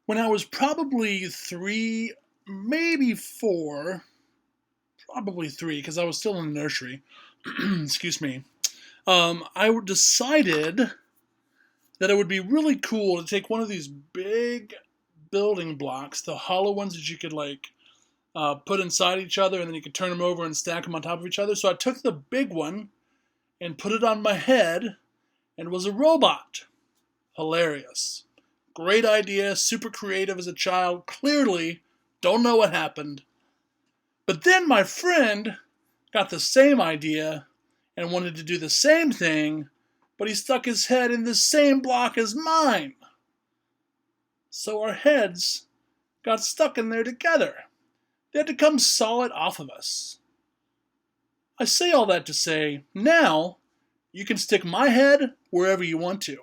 When I was probably 3, maybe 4, probably 3, because I was still in the nursery. Excuse me. I decided that it would be really cool to take one of these big building blocks, the hollow ones that you could put inside each other, and then you could turn them over and stack them on top of each other. So I took the big one and put it on my head, and it was a robot. Hilarious. Great idea, super creative as a child. Clearly, don't know what happened. But then my friend got the same idea and wanted to do the same thing, but he stuck his head in the same block as mine. So our heads got stuck in there together. They had to come solid off of us. I say all that to say, now you can stick my head wherever you want to.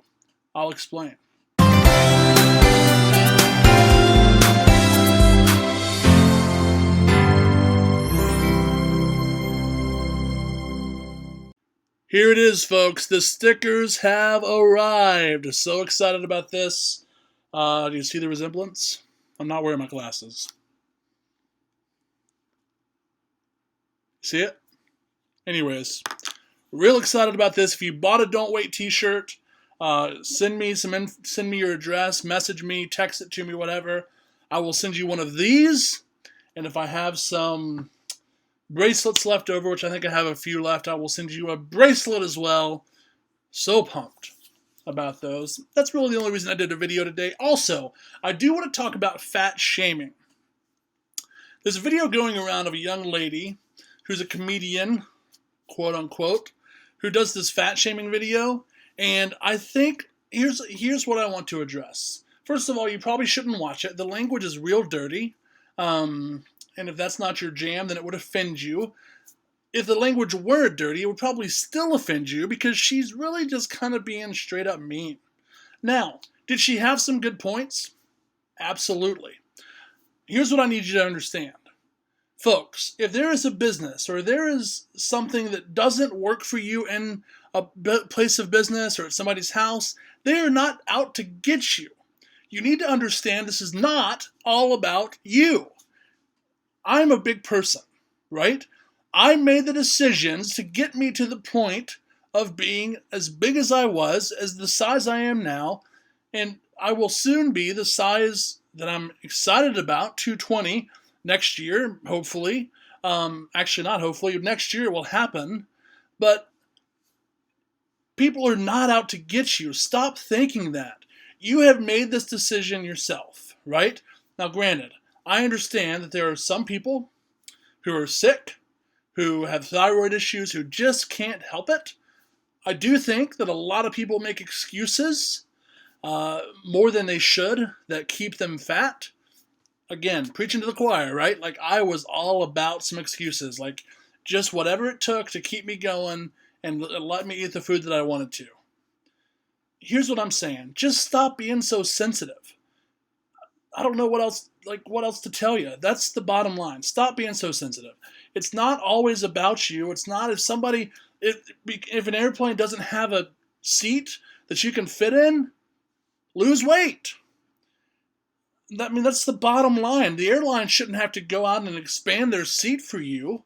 I'll explain. Here it is, folks. The stickers have arrived. So excited about this. Do you see the resemblance? I'm not wearing my glasses. See it? Anyways, real excited about this. If you bought a Don't Wait t-shirt, send me your address, message me, text it to me, whatever. I will send you one of these. And if I have some bracelets left over, which I think I have a few left, I will send you a bracelet as well. So pumped about those. That's really the only reason I did a video today. Also, I do want to talk about fat shaming. There's a video going around of a young lady who's a comedian, quote unquote, who does this fat shaming video, and I think here's what I want to address. First of all, you probably shouldn't watch it. The language is real dirty. And if that's not your jam, then it would offend you. If the language were dirty, it would probably still offend you because she's really just kind of being straight up mean. Now, did she have some good points? Absolutely. Here's what I need you to understand. Folks, if there is a business or there is something that doesn't work for you in a place of business or at somebody's house, they are not out to get you. You need to understand this is not all about you. I'm a big person, right? I made the decisions to get me to the point of being as big as I was, as the size I am now, and I will soon be the size that I'm excited about, 220, next year, hopefully. Actually, not hopefully. Next year it will happen. But people are not out to get you. Stop thinking that. You have made this decision yourself, right? Now, granted, I understand that there are some people who are sick, who have thyroid issues, who just can't help it. I do think that a lot of people make excuses, more than they should, that keep them fat. Again, preaching to the choir, right? Like, I was all about some excuses, like just whatever it took to keep me going and let me eat the food that I wanted to. Here's what I'm saying. Just stop being so sensitive. I don't know what else to tell you. That's the bottom line. Stop being so sensitive. It's not always about you. It's not if an airplane doesn't have a seat that you can fit in, lose weight. That's the bottom line. The airline shouldn't have to go out and expand their seat for you.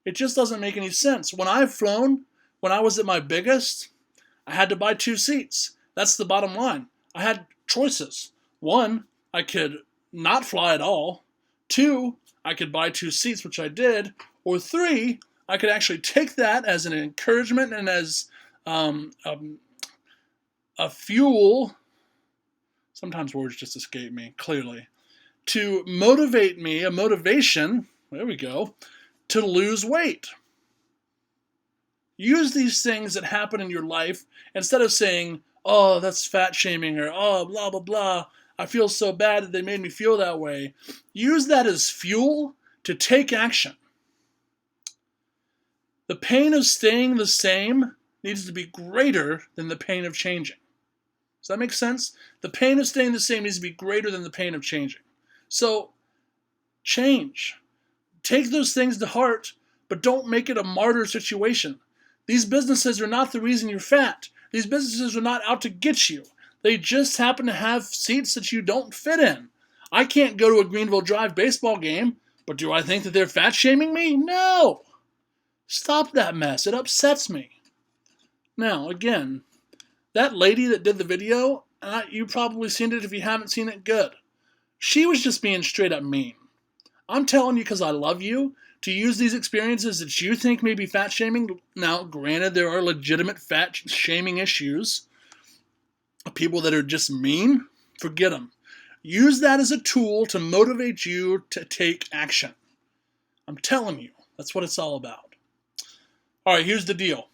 It just doesn't make any sense. When I've flown, when I was at my biggest, I had to buy 2 seats. That's the bottom line. I had choices. 1, I could not fly at all. 2, I could buy 2 seats, which I did. Or 3, I could actually take that as an encouragement and as a fuel. Sometimes words just escape me, clearly. To motivate me, a motivation, there we go, to lose weight. Use these things that happen in your life instead of saying, oh, that's fat shaming, or oh, blah, blah, blah. I feel so bad that they made me feel that way. Use that as fuel to take action. The pain of staying the same needs to be greater than the pain of changing. Does that make sense? The pain of staying the same needs to be greater than the pain of changing. So, change. Take those things to heart, but don't make it a martyr situation. These businesses are not the reason you're fat. These businesses are not out to get you. They just happen to have seats that you don't fit in. I can't go to a Greenville Drive baseball game, but do I think that they're fat shaming me? No! Stop that mess. It upsets me. Now, again, that lady that did the video, you've probably seen it. If you haven't seen it, good. She was just being straight up mean. I'm telling you because I love you to use these experiences that you think may be fat shaming. Now, granted, there are legitimate fat shaming issues. People that are just mean, forget them. Use that as a tool to motivate you to take action. I'm telling you, that's what it's all about. All right, here's the deal.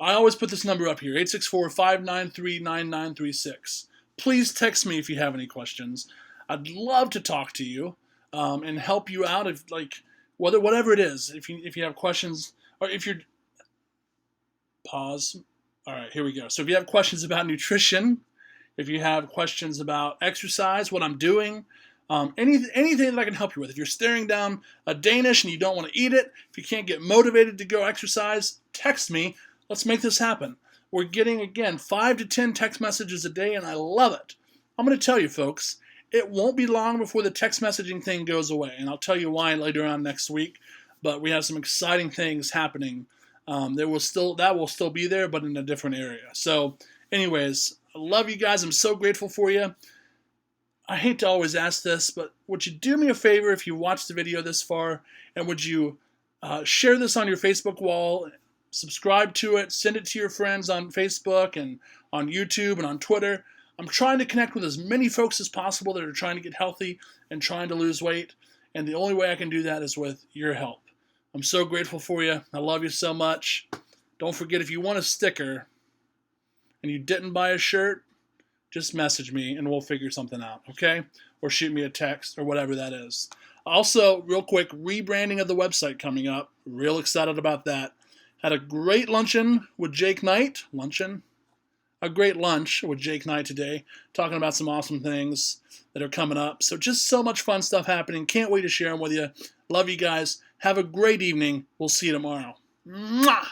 I always put this number up here, 864-593-9936. Please text me if you have any questions. I'd love to talk to you and help you out if, whatever it is. If you have questions, or if you're pause. All right, here we go. So if you have questions about nutrition, if you have questions about exercise, what I'm doing, anything that I can help you with. If you're staring down a Danish and you don't want to eat it, if you can't get motivated to go exercise, text me. Let's make this happen. We're getting, again, 5 to 10 text messages a day, and I love it. I'm going to tell you, folks, it won't be long before the text messaging thing goes away, and I'll tell you why later on next week. But we have some exciting things happening. That will still be there, but in a different area. So, anyways, I love you guys. I'm so grateful for you. I hate to always ask this, but would you do me a favor if you watched the video this far, and would you share this on your Facebook wall? Subscribe to it, send it to your friends on Facebook and on YouTube and on Twitter. I'm trying to connect with as many folks as possible that are trying to get healthy and trying to lose weight, and the only way I can do that is with your help. I'm so grateful for you. I love you so much. Don't forget, if you want a sticker and you didn't buy a shirt, just message me and we'll figure something out, okay? Or shoot me a text or whatever that is. Also, real quick, rebranding of the website coming up. Real excited about that. Had a great luncheon with Jake Knight. A great lunch with Jake Knight today, talking about some awesome things that are coming up. So just so much fun stuff happening. Can't wait to share them with you. Love you guys. Have a great evening. We'll see you tomorrow. Mwah!